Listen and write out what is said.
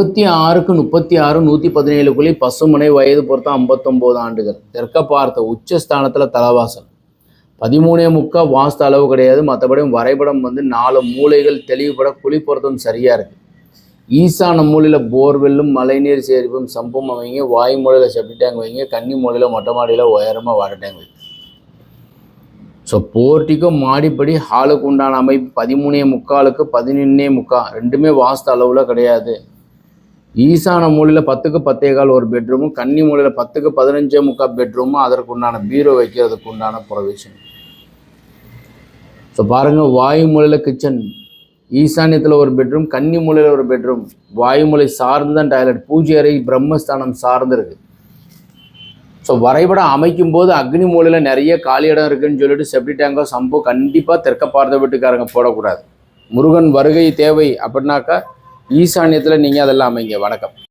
26க்கு 36 117 பசுமனை வயது பொறுத்த 59 ஆண்டுகள். தெற்க பார்த்த உச்சஸ்தானத்தில் தலவாசல் 13.3 வாஸ்து அளவு கிடையாது. மற்றபடி வரைபடம் 4 மூலைகள் தெளிவுபட குழி பொருத்தம் சரியா இருக்கு. ஈசான மூலையில் போர்வெல்லும் மழைநீர் சேரிப்பும் சம்பும் வைங்க. வாய் மூலையில் செப்டி டேங்க் வைங்க. கன்னி மூலையில் மொட்டை மாடியில் உயரமாக வாட்டர் டேங்க் வைங்க. ஸோ போர்ட்டிக்கும் மாடிப்படி ஹாலுக்கு உண்டான அமைப்பு 13.3க்கு 11.3 ரெண்டுமே வாஸ்து அளவில் கிடையாது. ஈசான மூலையில் 10க்கு 10.15 ஒரு பெட்ரூமும், கன்னி மூலையில் 10க்கு 15.3 பெட்ரூமும், அதற்கு உண்டான பீரோ வைக்கிறதுக்கு உண்டான ப்ரொவிஷன். ஸோ பாருங்கள், வாயு மூலையில் கிச்சன், ஈசானியத்தில் ஒரு பெட்ரூம், கன்னி மூலையில் ஒரு பெட்ரூம், வாயுமூலை சார்ந்து தான் டாய்லெட், பூஜை அறை பிரம்மஸ்தானம் சார்ந்து இருக்கு. ஸோ வரைபடம் அமைக்கும் போது அக்னி மூலையில் நிறைய காலி இடம் இருக்குன்னு சொல்லிட்டு செப்டி டேங்கோ சம்போ கண்டிப்பாக தெற்க பார்த்த வீட்டுக்காரங்க போடக்கூடாது. முருகன் வருகை தேவை அப்படின்னாக்கா ஈசானியத்தில் நீங்கள் அதெல்லாம் அமைங்க. வணக்கம்.